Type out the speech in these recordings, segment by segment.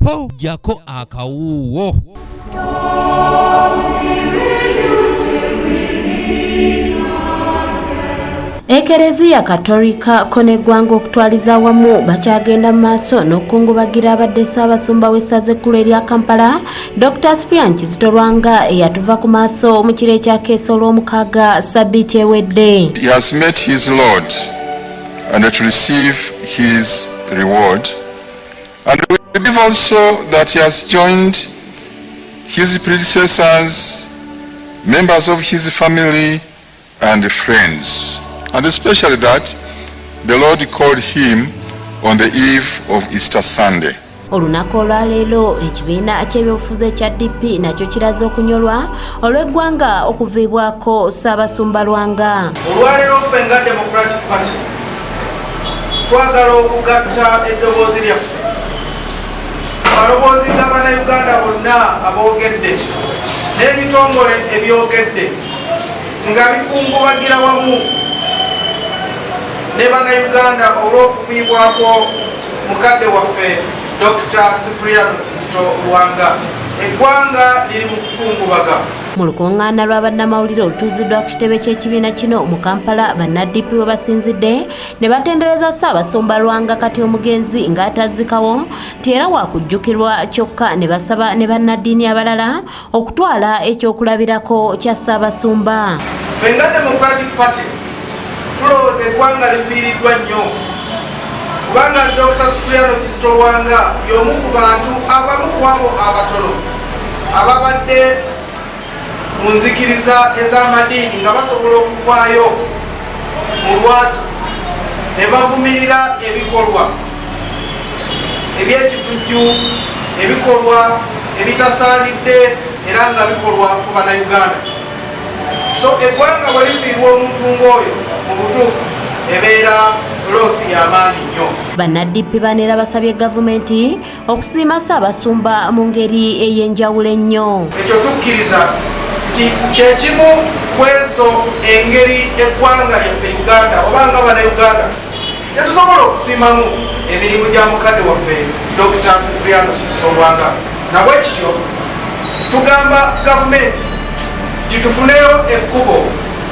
po jako akawuwo. Ekereziya Katolika koneggwanga okutwaliza wamu bakyagenda mu maaso n'okukungubagira abadde Ssaabasumba w'essaza ekkulu erya Kampala Dr. Cyprian Kizito Lwanga eyatuva ku maaso mu kiro ekyakeesa olw'omukaaga Ssabbiiti ewedde. He has met his Lord and to receive his reward, and we believe also that he has joined his predecessors, members of his family and friends. And especially that the Lord called him on the eve of Easter Sunday. Olunaku olwaleero ekibiina ky'ebyobufuzi ekya DP nakyo kiraze okunyolwa olw'eggwanga okuviibwako Ssaabasumba Lwanga. Olwaleero ffe nga Democratic Party twagala okugatta eddoboozi lyaffe amaloboozi ga bannayuganda bonna aboogedde n'ebitongole ebyogedde nga bikungubagira wamu ne bannayuganda olw'okuviibwako mukadde waffe Dr. Cyprian Kizito Lwanga. Eggwanga liri mu kukungubaga. Mu lukungaana lwa bannamawulire olutuuziddwa ku kitebe ky'ekibiina kino mu Kampala, banna-DP we basinzidde ne batendereza Ssaabasumba Lwanga kati omugenzi ng'atazzikawo nti era waakujjukirwa kyokka ne basaba ne bannaddiini abalala okutwala ekyokulabirako kya Ssaabasumba. Ffe nga Democratic Party tulowooza eggwanga lifiiriddwa nnyo kubanga Dr. Cyprian Kizito Lwanga y'omu ku bantu abamu ku abo abatono ababadde mu nzikiriza ez'amadiini nga basobola okuvaayo mu lwatu ne bavumirira ebikolwa eby'ekitujju, ebikolwa ebitasaanidde era nga bikolwa ku bannayuganda. So eggwanga bwe lifiirwa omuntu ng'oyo mu butuufu ebeera loosi y'amaanyi nnyo. Banna-DP baneera basabye gavumenti okusiima Ssaabasumba mu ngeri ey'enjawulo ennyo. Ekyo tukkiriza nti kyekimu ku ezo engeri eggwanga lyaffe Uganda obanga bannayuganda tetusobola okusiimamu emirimu gya mukadde waffe Dr. Cyprian Kizito Lwanga. Nabwe kityo tugamba gavumenti nti tufuneyo ekkubo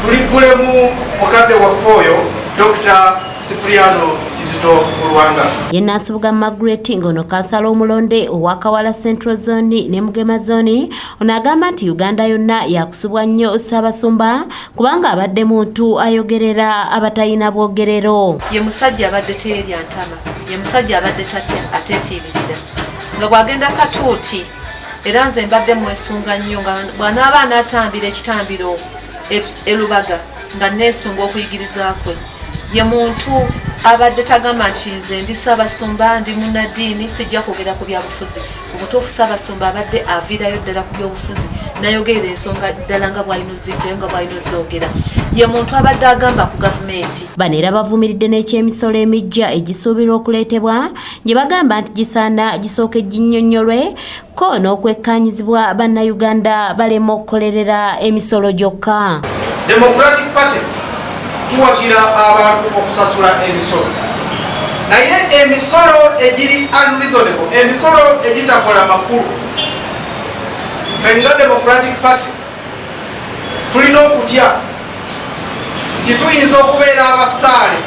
tuliggulemu mukadde waffe oyo Dr. Cyprian Kizito Lwanga. Ye Naasibuga Margaret ng'ono kansala omulonde owa Kawala Central Zone ne Mugema Zone ono agamba nti Uganda yonna yakusubwa nnyo Ssaabasumba kubanga abadde muntu ayogerera abatalina bwogerero. Ye musajja abadde teerya ntama, ye musajja abadde ateetiiririra nga bw'agenda katuuti era nze mbadde mwesunga nnyo nga bw'anaaba anaatambira ekitambiro elubaga nga neesunga okuyigiriza kwe. Ye muntu abadde tagamba nti nze ndi Ssaabasumba ndi munnaddiini sijja kwogera ku byabufuzi. Omutuufu Ssaabasumba abadde aviirayo ddala ku byobufuzi nayogerera ensonga ddala nga bw'alina ozijjayo nga bw'alina ozoogera. Ye muntu abadde agamba ku gavumenti. Bano era bavumiridde n'ekyemisolo emijja egisuubirwa okuleetebwa gye bagamba nti gisaana gisooke ginnyonnyolwe ko n'okwekkaanyizibwa bannayuganda balema okukolerera emisolo gyokka. Democratic Party tuwagira abantu okusasula emisolo naye emisolo egiri unreasonable, emisolo egitakola makulu. Ffe nga Democratic Party tulina okutya nti tuyinza okubeera abasaale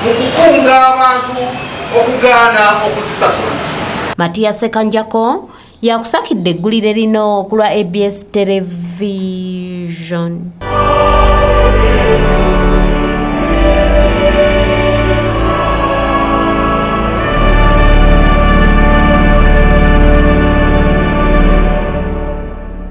mu kukunga abantu okugaana okuzisasula. Matiya Sekanjako yakusakidde eggulire lino ku lwa ABS Television.